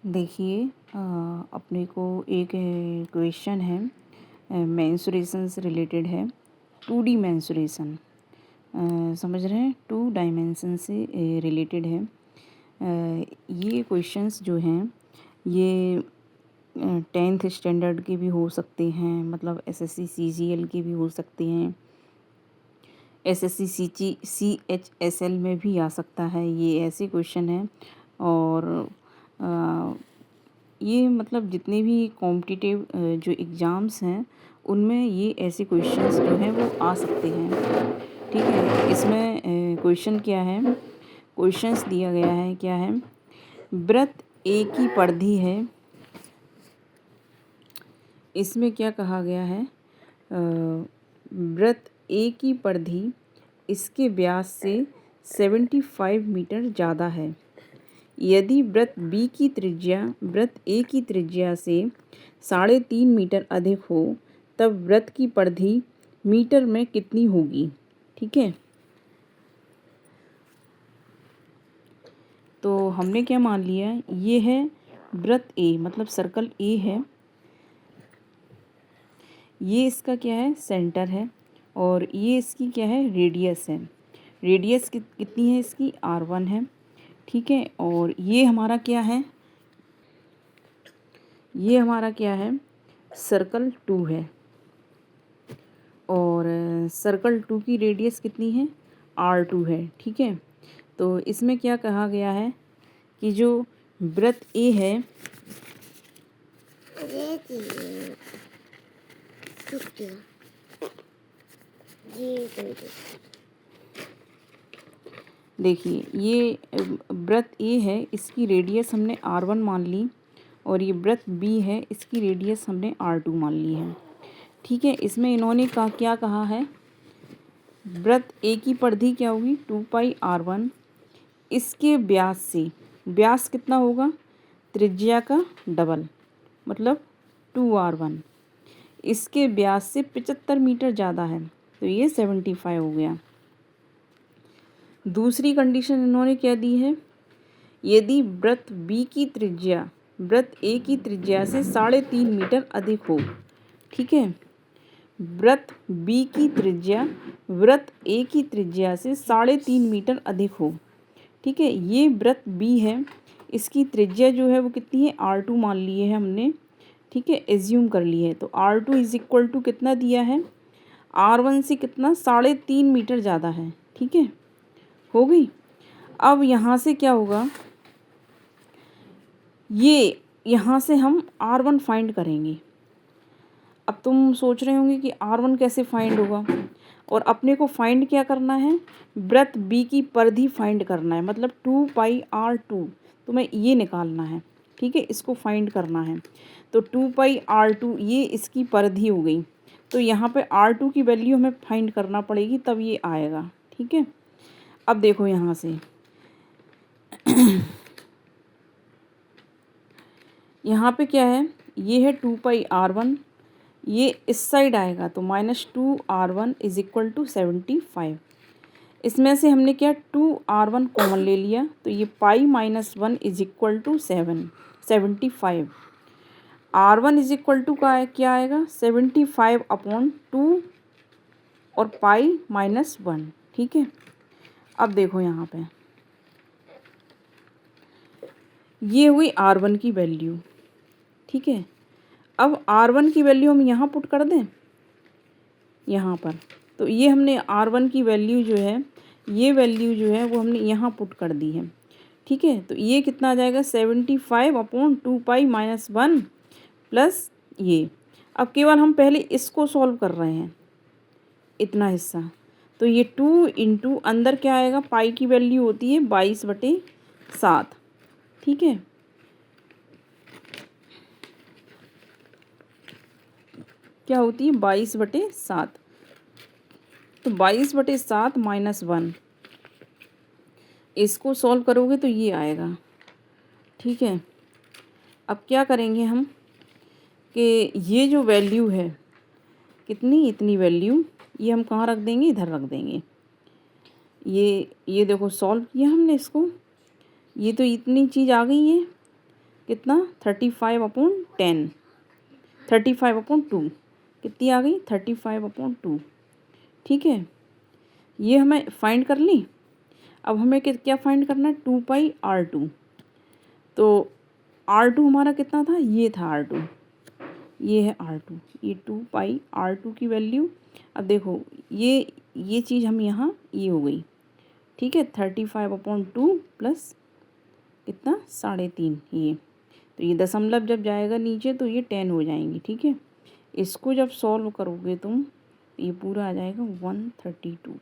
देखिए अपने को एक क्वेश्चन है, मेंसुरेशन से रिलेटेड है। 2D मेंसुरेशन समझ रहे हैं, 2 डायमेंशन से रिलेटेड है। ये क्वेश्चंस जो हैं ये 10th स्टैंडर्ड के भी हो सकते हैं, मतलब SSC CGL के भी हो सकते हैं, SSC CHSL में भी आ सकता है। ये ऐसे क्वेश्चन हैं और ये मतलब जितने भी कॉम्पिटिटिव जो एग्ज़ाम्स हैं उनमें ये ऐसे क्वेश्चंस जो हैं वो आ सकते हैं। ठीक है, इसमें क्वेश्चन क्या है, क्वेश्चंस दिया गया है क्या है, वृत्त एक ही परिधि है। इसमें क्या कहा गया है, वृत्त एक ही परिधि इसके व्यास से 75 मीटर ज़्यादा है। यदि वृत्त बी की त्रिज्या वृत्त ए की त्रिज्या से 3.5 मीटर अधिक हो तब वृत्त की परिधि मीटर में कितनी होगी। ठीक है, तो हमने क्या मान लिया, ये है वृत्त ए, मतलब सर्कल ए है, ये इसका क्या है, सेंटर है, और ये इसकी क्या है, रेडियस है। रेडियस कितनी है इसकी, R1 है। ठीक है, और ये हमारा क्या है, ये हमारा क्या है, सर्कल 2 है, और सर्कल 2 की रेडियस कितनी है, R2 है। ठीक है, तो इसमें क्या कहा गया है कि जो वृत्त ए है, देखिए ये वृत्त ए है, इसकी रेडियस हमने R1 मान ली, और ये वृत्त बी है, इसकी रेडियस हमने R2 मान ली है। ठीक है, इसमें इन्होंने क्या कहा है, वृत्त ए की परिधि क्या होगी, 2πr1, इसके व्यास से, व्यास कितना होगा, त्रिज्या का डबल, मतलब 2r1, इसके व्यास से 75 मीटर ज़्यादा है, तो ये 75 हो गया। दूसरी कंडीशन इन्होंने क्या दी है, यदि वृत्त बी की त्रिज्या वृत्त ए की त्रिज्या से 3.5 मीटर अधिक हो। ठीक है, वृत्त बी की त्रिज्या वृत्त ए की त्रिज्या से 3.5 मीटर अधिक हो। ठीक है, ये वृत्त बी है, इसकी त्रिज्या जो है वो कितनी है, R2 मान लिए है हमने। ठीक है, एज्यूम कर लिए है, तो R2 इज इक्वल टू कितना दिया है, R1 से कितना, 3.5 मीटर ज़्यादा है। ठीक है, हो गई। अब यहाँ से क्या होगा, ये यहाँ से हम R1 फाइंड करेंगे। अब तुम सोच रहे होंगे कि R1 कैसे फाइंड होगा, और अपने को फाइंड क्या करना है, वृत्त बी की परिधि फाइंड करना है, मतलब 2πr2 तुम्हें ये निकालना है। ठीक है, इसको फाइंड करना है, तो 2πr2 ये इसकी परिधि हो गई, तो यहाँ पे R2 की वैल्यू हमें फाइंड करना पड़ेगी, तब ये आएगा। ठीक है, अब देखो यहाँ से यहाँ पे क्या है, ये है 2πr1, ये इस साइड आएगा तो -2r1 इज इक्वल टू 75। इसमें से हमने क्या 2r1 कॉमन ले लिया, तो ये π-1 is equal to 75। r1 is equal to का क्या आएगा, 75/2 और π-1। ठीक है, अब देखो यहाँ पे ये हुई R1 की वैल्यू। ठीक है, अब R1 की वैल्यू हम यहाँ पुट कर दें यहाँ पर, तो ये हमने R1 की वैल्यू जो है, ये वैल्यू जो है वो हमने यहाँ पुट कर दी है। ठीक है, तो ये कितना आ जाएगा, 75/2π-1 प्लस ये। अब केवल हम पहले इसको सॉल्व कर रहे हैं, इतना हिस्सा, तो ये 2 इंटू अंदर क्या आएगा, पाई की वैल्यू होती है 22/7। ठीक है, क्या होती है, 22/7, तो 22/7 -1, इसको सॉल्व करोगे तो ये आएगा। ठीक है, अब क्या करेंगे हम कि ये जो वैल्यू है कितनी, इतनी वैल्यू, ये हम कहाँ रख देंगे, इधर रख देंगे। ये देखो सॉल्व किया हमने इसको, ये तो इतनी चीज़ आ गई है, कितना 35/10, 35/2 कितनी आ गई 35/2। ठीक है, ये हमें फाइंड कर ली। अब हमें क्या फाइंड करना है 2πr2। तो R2 हमारा कितना था, ये था R2, ये है R2, ये 2πr2 की वैल्यू। अब देखो ये चीज़ हम यहाँ ये हो गई। ठीक है, 35/2 प्लस कितना 3.5 ये। तो ये दशमलव जब जाएगा नीचे तो ये 10 हो जाएंगी। ठीक है, इसको जब सॉल्व करोगे तुम ये पूरा आ जाएगा 132।